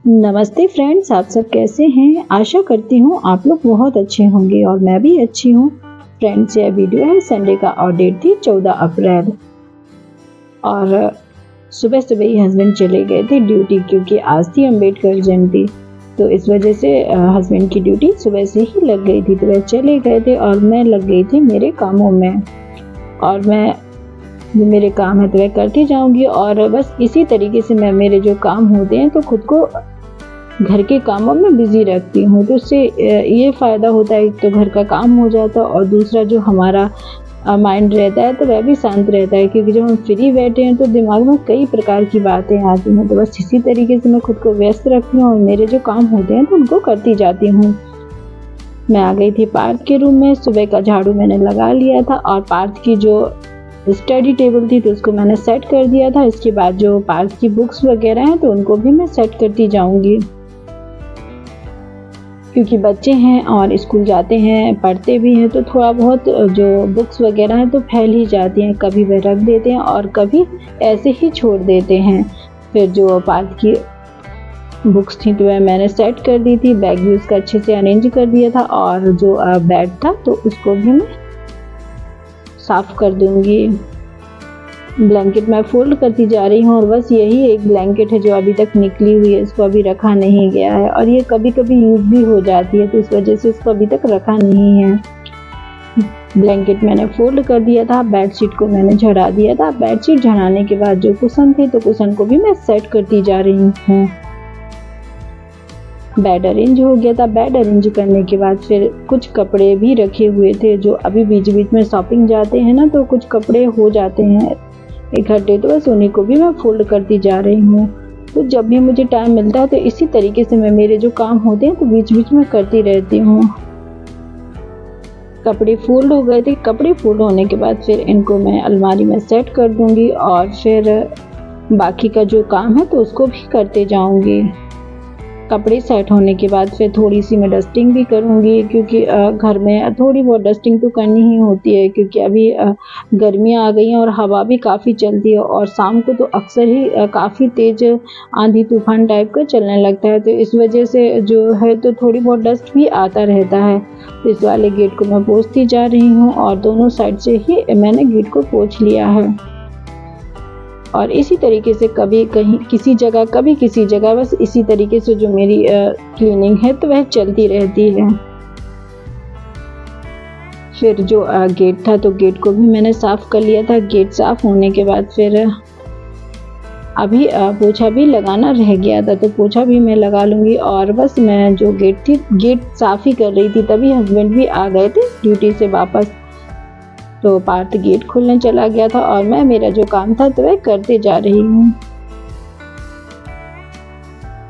नमस्ते फ्रेंड्स, आप सब कैसे हैं? आशा करती हूँ आप लोग बहुत अच्छे होंगे और मैं भी अच्छी हूँ। फ्रेंड्स, यह वीडियो है संडे का और डेट थी 14 अप्रैल और सुबह ही हस्बैंड चले गए थे ड्यूटी क्योंकि आज थी अम्बेडकर जयंती। तो इस वजह से हस्बैंड की ड्यूटी सुबह से ही लग गई थी, तो वह चले गए थे और मैं लग गई थी मेरे कामों में। और मैं मेरे काम है तो वह करती जाऊंगी और बस इसी तरीके से मैं मेरे जो काम होते हैं तो खुद को घर के कामों में बिजी रखती हूँ। तो उससे ये फ़ायदा होता है, एक तो घर का काम हो जाता है और दूसरा जो हमारा माइंड रहता है तो वह भी शांत रहता है, क्योंकि जब हम फ्री बैठे हैं तो दिमाग में कई प्रकार की बातें आती हैं। तो बस इसी तरीके से मैं खुद को व्यस्त रखती हूँ और मेरे जो काम होते हैं तो उनको करती जाती हूँ। मैं आ गई थी पार्थ के रूम में, सुबह का झाड़ू मैंने लगा लिया था और पार्थ की जो स्टडी टेबल थी तो उसको मैंने सेट कर दिया था। इसके बाद जो पार्थ की बुक्स वगैरह हैं तो उनको भी मैं सेट करती जाऊंगी, क्योंकि बच्चे हैं और स्कूल जाते हैं, पढ़ते भी हैं, तो थोड़ा बहुत जो बुक्स वगैरह हैं तो फैल ही जाती हैं। कभी वह रख देते हैं और कभी ऐसे ही छोड़ देते हैं। फिर जो पार्थ की बुक्स थी तो वह मैंने सेट कर दी थी, बैग भी उसका अच्छे से अरेंज कर दिया था और जो बेड था तो उसको भी मैं साफ कर दूंगी। ब्लैंकेट मैं फोल्ड करती जा रही हूँ और बस यही एक ब्लैंकेट है जो अभी तक निकली हुई है, इसको अभी रखा नहीं गया है और ये कभी कभी यूज भी हो जाती है, तो इस वजह से इसको अभी तक रखा नहीं है। ब्लैंकेट मैंने फोल्ड कर दिया था, बेडशीट को मैंने झड़ा दिया था। बेडशीट झड़ाने के बाद जो कुशन थे तो कुशन को भी मैं सेट करती जा रही हूँ। बेड अरेंज हो गया था। बेड अरेंज करने के बाद फिर कुछ कपड़े भी रखे हुए थे, जो अभी बीच बीच में शॉपिंग जाते हैं ना तो कुछ कपड़े हो जाते हैं इकट्ठे, तो बस उन्हीं को भी मैं फोल्ड करती जा रही हूँ। तो जब भी मुझे टाइम मिलता है तो इसी तरीके से मैं मेरे जो काम होते हैं तो बीच बीच में करती रहती हूँ। कपड़े फोल्ड हो गए थे। कपड़े फोल्ड होने के बाद फिर इनको मैं अलमारी में सेट कर दूंगी और फिर बाकी का जो काम है तो उसको भी करते जाऊंगी। कपड़े सेट होने के बाद फिर थोड़ी सी मैं डस्टिंग भी करूँगी, क्योंकि घर में थोड़ी बहुत डस्टिंग तो करनी ही होती है, क्योंकि अभी गर्मियाँ आ गई हैं और हवा भी काफ़ी चलती है और शाम को तो अक्सर ही काफ़ी तेज़ आंधी तूफान टाइप का चलने लगता है, तो इस वजह से जो है तो थोड़ी बहुत डस्ट भी आता रहता है। तो इस वाले गेट को मैं पोंछती जा रही हूँ और दोनों साइड से ही मैंने गेट को पोंछ लिया है। और इसी तरीके से कभी कहीं किसी जगह कभी किसी जगह, बस इसी तरीके से जो मेरी क्लीनिंग है तो वह चलती रहती है। फिर जो गेट था तो गेट को भी मैंने साफ़ कर लिया था। गेट साफ़ होने के बाद फिर अभी पोछा भी लगाना रह गया था, तो पोछा भी मैं लगा लूँगी। और बस मैं जो गेट साफ़ ही कर रही थी तभी हस्बैंड भी आ गए थे ड्यूटी से वापस, तो पार्थ गेट खोलने चला गया था और मैं मेरा जो काम था तो वह करते जा रही हूँ।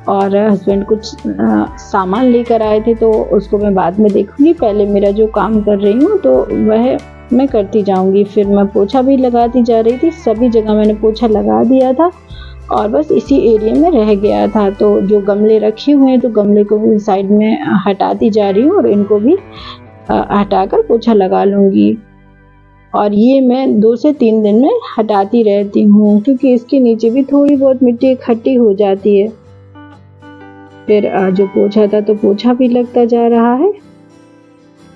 और हस्बैंड कुछ सामान लेकर आए थे तो उसको मैं बाद में देखूंगी, पहले मेरा जो काम कर रही हूँ तो वह मैं करती जाऊंगी। फिर मैं पोछा भी लगाती जा रही थी, सभी जगह मैंने पोछा लगा दिया था और बस इसी एरिया में रह गया था। तो जो गमले रखे हुए हैं तो गमले को भी साइड में हटाती जा रही हूँ और इनको भी हटाकर पोछा लगा लूँगी। और ये मैं 2 से 3 दिन में हटाती रहती हूँ, क्योंकि इसके नीचे भी थोड़ी बहुत मिट्टी इकट्ठी हो जाती है। फिर जो पोछा था तो पोछा भी लगता जा रहा है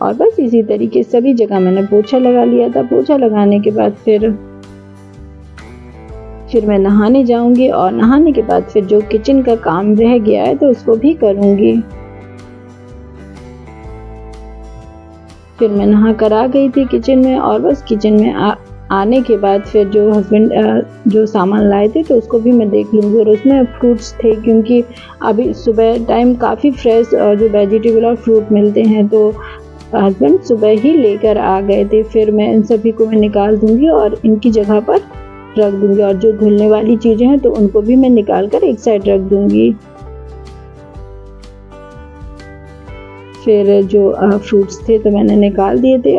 और बस इसी तरीके सभी जगह मैंने पोछा लगा लिया था। पोछा लगाने के बाद फिर मैं नहाने जाऊंगी और नहाने के बाद फिर जो किचन का काम रह गया है तो उसको भी करूंगी। फिर मैं नहा कर आ गई थी किचन में और बस किचन में आने के बाद फिर जो हस्बैंड जो सामान लाए थे तो उसको भी मैं देख लूँगी। और उसमें फ्रूट्स थे, क्योंकि अभी सुबह टाइम काफ़ी फ्रेश और जो वेजिटेबल और फ्रूट मिलते हैं तो हस्बैंड सुबह ही लेकर आ गए थे। फिर मैं इन सभी को मैं निकाल दूँगी और इनकी जगह पर रख दूँगी और जो धुलने वाली चीज़ें हैं तो उनको भी मैं निकाल कर एक साइड रख दूँगी। फिर जो फ्रूट्स थे तो मैंने निकाल दिए थे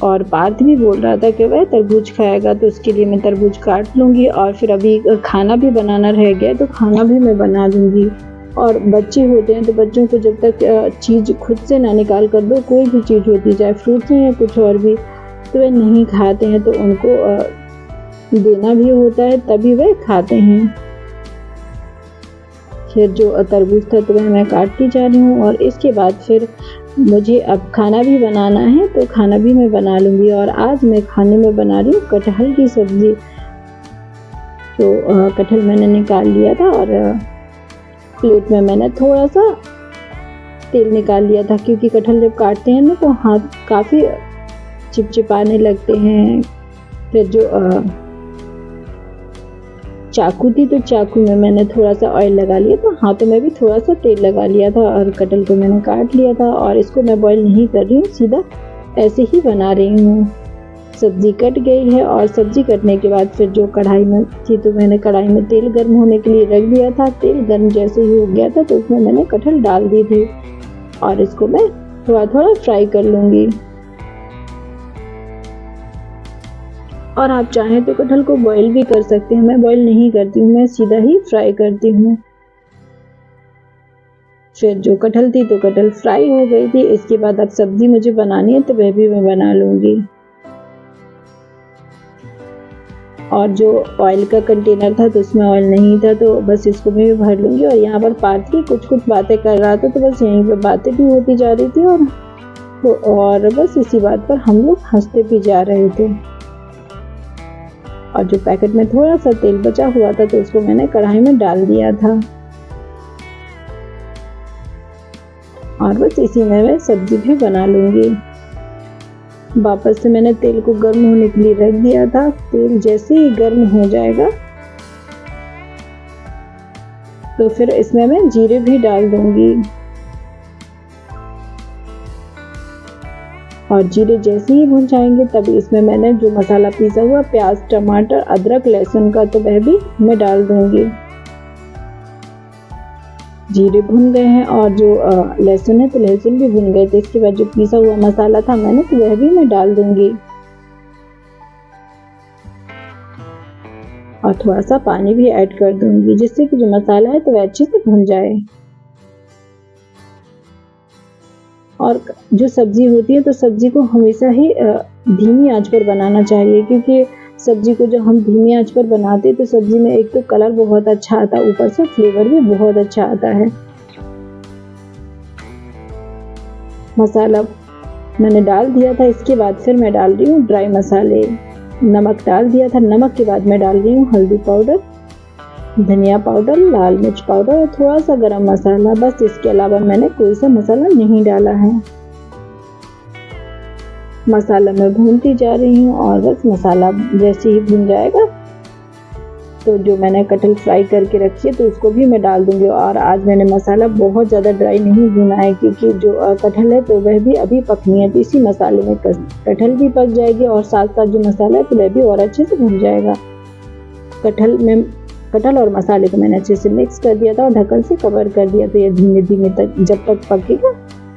और पार्थ भी बोल रहा था कि वह तरबूज खाएगा, तो उसके लिए मैं तरबूज काट लूँगी। और फिर अभी खाना भी बनाना रह गया तो खाना भी मैं बना दूँगी। और बच्चे होते हैं तो बच्चों को जब तक चीज़ खुद से ना निकाल कर दो, कोई भी चीज़ होती चाहे फ्रूट्स हैं या कुछ और भी, तो वे नहीं खाते हैं, तो उनको देना भी होता है तभी वे खाते हैं। फिर जो तरबूज था तो वह मैं काटती जा रही हूँ। और इसके बाद फिर मुझे अब खाना भी बनाना है, तो खाना भी मैं बना लूँगी। और आज मैं खाने में बना रही हूँ कटहल की सब्ज़ी। तो कटहल मैंने निकाल लिया था और प्लेट में मैंने थोड़ा सा तेल निकाल लिया था, क्योंकि कटहल जब काटते हैं ना तो हाथ काफ़ी चिपचिपाने लगते हैं। फिर जो चाकू थी तो चाकू में मैंने थोड़ा सा ऑयल लगा लिया था, हाथों में भी थोड़ा सा तेल लगा लिया था और कटहल को मैंने काट लिया था। और इसको मैं बॉईल नहीं कर रही हूँ, सीधा ऐसे ही बना रही हूँ। सब्ज़ी कट गई है और सब्ज़ी कटने के बाद फिर जो कढ़ाई में थी तो मैंने कढ़ाई में तेल गर्म होने के लिए रख दिया था। तेल गर्म जैसे ही हो गया था तो उसमें मैंने कटहल डाल दी थी और इसको मैं थोड़ा थोड़ा फ्राई कर लूँगी। और आप चाहें तो कटहल को बॉईल भी कर सकते हैं, मैं बॉईल नहीं करती हूँ, मैं सीधा ही फ्राई करती हूँ। फिर जो कटहल थी तो कटहल फ्राई हो गई थी। इसके बाद अब सब्ज़ी मुझे बनानी है तो वह भी मैं बना लूँगी। और जो ऑयल का कंटेनर था तो उसमें ऑयल नहीं था, तो बस इसको मैं भी भर लूँगी। और यहाँ पर पार्थ कुछ बातें कर रहा था, तो बस यहीं पर बातें भी होती जा रही थी और बस इसी बात पर हम लोग हंसते भी जा रहे थे। और जो पैकेट में थोड़ा सा तेल बचा हुआ था तो उसको मैंने कढ़ाई में डाल दिया था और बस इसी में मैं सब्जी भी बना लूँगी। वापस से मैंने तेल को गर्म होने के लिए रख दिया था। तेल जैसे ही गर्म हो जाएगा तो फिर इसमें मैं जीरे भी डाल दूँगी। और जीरे जैसे ही भुन जाएंगे तब इसमें मैंने जो मसाला पीसा हुआ प्याज, टमाटर, अदरक, लहसुन का तो वह भी मैं डाल दूँगी। जीरे भुन गए हैं और जो लहसुन है तो लहसुन भी भुन गए थे। इसके बाद जो पीसा हुआ मसाला था मैंने तो वह भी मैं डाल दूँगी और थोड़ा सा पानी भी ऐड कर दूँगी, जिससे कि जो मसाला है तो वह अच्छे से भुन जाए। और जो सब्ज़ी होती है तो सब्ज़ी को हमेशा ही धीमी आंच पर बनाना चाहिए, क्योंकि सब्ज़ी को जब हम धीमी आंच पर बनाते हैं तो सब्ज़ी में एक तो कलर बहुत अच्छा आता है, ऊपर से फ्लेवर भी बहुत अच्छा आता है। मसाला मैंने डाल दिया था। इसके बाद फिर मैं डाल रही हूँ ड्राई मसाले। नमक डाल दिया था। नमक के बाद मैं डाल रही हूँ हल्दी पाउडर, धनिया पाउडर, लाल मिर्च पाउडर और थोड़ा सा गरम मसाला। बस इसके अलावा मैंने कोई सा मसाला नहीं डाला है। मसाला मैं भूनती जा रही हूँ और बस मसाला जैसे ही भुन जाएगा तो जो मैंने कटहल फ्राई करके रखी है तो उसको भी मैं डाल दूँगी। और आज मैंने मसाला बहुत ज़्यादा ड्राई नहीं भुना है, क्योंकि जो कटहल है तो वह भी अभी पकनी है, तो इसी मसाले में कटहल भी पक जाएगी और साथ साथ जो मसाला है तो वह भी और अच्छे से भुन जाएगा। कटहल और मसाले को मैंने अच्छे से मिक्स कर दिया था और ढक्कन से कवर कर दिया। तो ये धीमे धीमे तक जब तक पकेगा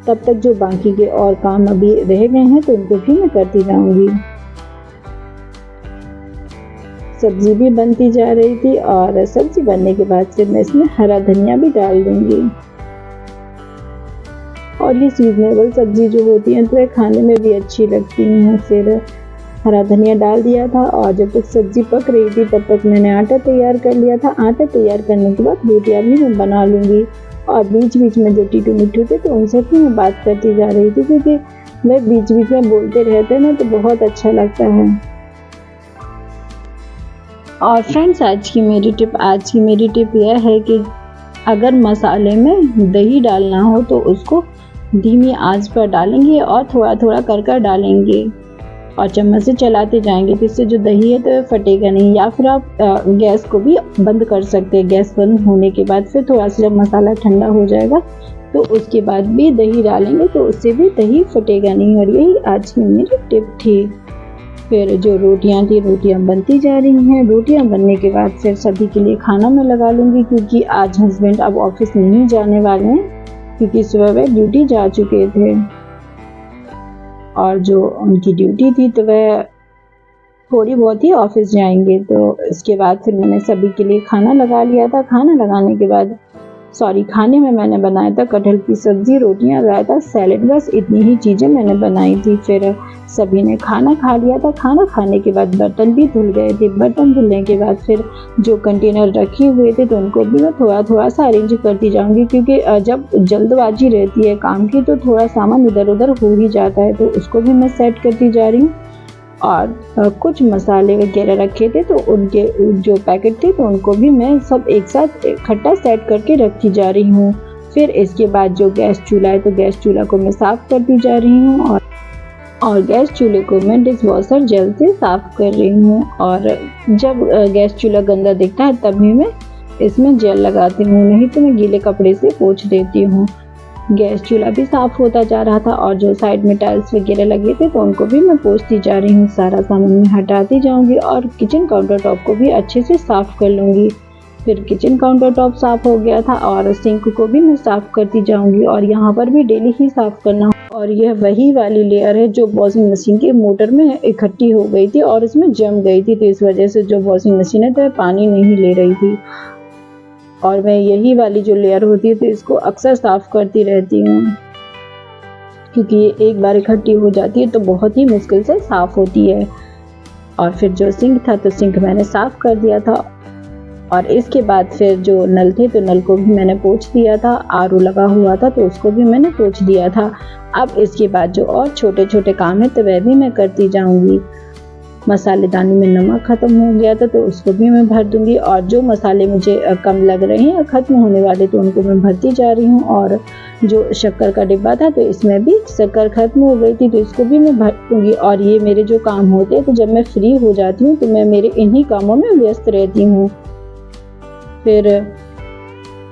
तब तक जो बाकी के और काम अभी रह गए हैं तो उनको भी मैं करती जाऊंगी। सब्जी भी बनती जा रही थी और सब्जी बनने के बाद फिर मैं इसमें हरा धनिया भी डाल दूंगी। और ये सीजनेबल सब्जी जो होती है तो खाने में भी अच्छी लगती हैं। फिर हरा धनिया डाल दिया था और जब तक सब्जी पक रही थी तब तक मैंने आटा तैयार कर लिया था। आटा तैयार करने के बाद रोटियां भी मैं बना लूँगी। और बीच बीच में जो टीटू मिट्टू थे तो उनसे भी मैं बात करती जा रही थी, क्योंकि वे बीच बीच में बोलते रहते हैं ना तो बहुत अच्छा लगता है। और फ्रेंड्स आज की मेरी टिप यह है कि अगर मसाले में दही डालना हो तो उसको धीमी आंच पर डालेंगे और थोड़ा थोड़ा कर डालेंगे और चम्मच से चलाते जाएंगे, तो इससे जो दही है तो वह फटेगा नहीं। या फिर आप गैस को भी बंद कर सकते हैं। गैस बंद होने के बाद फिर थोड़ा सा जब मसाला ठंडा हो जाएगा तो उसके बाद भी दही डालेंगे तो उससे भी दही फटेगा नहीं। और यही आज की मेरी टिप थी। फिर जो रोटियां थी रोटियां बनती जा रही हैं। रोटियां बनने के बाद फिर सभी के लिए खाना मैं लगा लूँगी, क्योंकि आज हस्बैंड अब ऑफिस नहीं जाने वाले हैं, क्योंकि सुबह वे ड्यूटी जा चुके थे और जो उनकी ड्यूटी थी तो वह थोड़ी बहुत ही ऑफिस जाएंगे। तो इसके बाद फिर मैंने सभी के लिए खाना लगा लिया था। खाना लगाने के बाद खाने में मैंने बनाया था कटहल की सब्ज़ी, रोटियां, रायता, सैलेड, बस इतनी ही चीज़ें मैंने बनाई थी। फिर सभी ने खाना खा लिया था। खाना खाने के बाद बर्तन भी धुल गए थे। बर्तन धुलने के बाद फिर जो कंटेनर रखे हुए थे तो उनको भी मैं थोड़ा-थोड़ा सा अरेंज करती जाऊँगी, क्योंकि जब जल्दबाजी रहती है काम की तो थोड़ा सामान इधर-उधर हो ही जाता है, तो उसको भी मैं सेट करती जा रही हूँ। और कुछ मसाले वगैरह रखे थे तो उनके जो पैकेट थे तो उनको भी मैं सब एक साथ इकट्ठा सेट करके रखती जा रही हूँ। फिर इसके बाद जो गैस चूल्हा है तो गैस चूल्हा को मैं साफ़ करती जा रही हूँ और गैस चूल्हे को मैं डिशवॉशर जेल से साफ़ कर रही हूँ। और जब गैस चूल्हा गंदा दिखता है तभी मैं इसमें जेल लगाती हूँ, नहीं तो मैं गीले कपड़े से पोंछ देती हूँ। गैस चूल्हा भी साफ़ होता जा रहा था और जो साइड में टाइल्स वगैरह लगे थे तो उनको भी मैं पोंछती जा रही हूँ। सारा सामान मैं हटाती जाऊँगी और किचन काउंटर टॉप को भी अच्छे से साफ़ कर लूँगी। फिर किचन काउंटर टॉप साफ़ हो गया था और सिंक को भी मैं साफ़ करती जाऊँगी और यहाँ पर भी डेली ही साफ़ करना। और यह वही वाली लेयर है जो वॉशिंग मशीन के मोटर में इकट्ठी हो गई थी और इसमें जम गई थी, तो इस वजह से जो वॉशिंग मशीन है तो पानी नहीं ले रही थी। और मैं यही वाली जो लेयर होती है तो इसको अक्सर साफ़ करती रहती हूँ, क्योंकि ये एक बार इकट्ठी हो जाती है तो बहुत ही मुश्किल से साफ़ होती है। और फिर जो सिंक था तो सिंक मैंने साफ़ कर दिया था और इसके बाद फिर जो नल थे तो नल को भी मैंने पोंछ दिया था। आरओ लगा हुआ था तो उसको भी मैंने पोंछ दिया था। अब इसके बाद जो और छोटे-छोटे काम है तो वह भी मैं करती जाऊँगी। मसालेदानी में नमक ख़त्म हो गया था तो उसको भी मैं भर दूँगी और जो मसाले मुझे कम लग रहे हैं या ख़त्म होने वाले तो उनको मैं भरती जा रही हूँ। और जो शक्कर का डिब्बा था तो इसमें भी शक्कर ख़त्म हो गई थी तो इसको भी मैं भर दूँगी। और ये मेरे जो काम होते हैं तो जब मैं फ्री हो जाती हूँ तो मैं मेरे इन्हीं कामों में व्यस्त रहती हूँ। फिर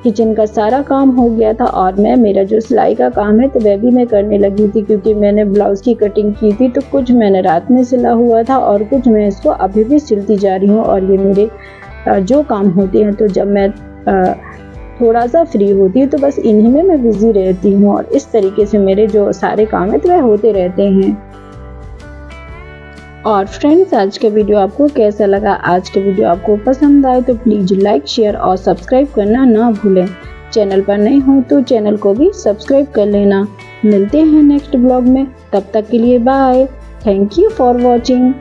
किचन का सारा काम हो गया था और मेरा जो सिलाई का काम है तो वह भी मैं करने लगी थी, क्योंकि मैंने ब्लाउज़ की कटिंग की थी तो कुछ मैंने रात में सिला हुआ था और कुछ मैं इसको अभी भी सिलती जा रही हूँ। और ये मेरे जो काम होते हैं तो जब मैं थोड़ा सा फ्री होती हूँ तो बस इन्हीं में मैं बिज़ी रहती हूँ और इस तरीके से मेरे जो सारे काम है तो वह होते रहते हैं। और फ्रेंड्स, आज का वीडियो आपको कैसा लगा? आज का वीडियो आपको पसंद आए तो प्लीज़ लाइक, शेयर और सब्सक्राइब करना ना भूलें। चैनल पर नए हो तो चैनल को भी सब्सक्राइब कर लेना। मिलते हैं नेक्स्ट ब्लॉग में, तब तक के लिए bye. Thank you for watching.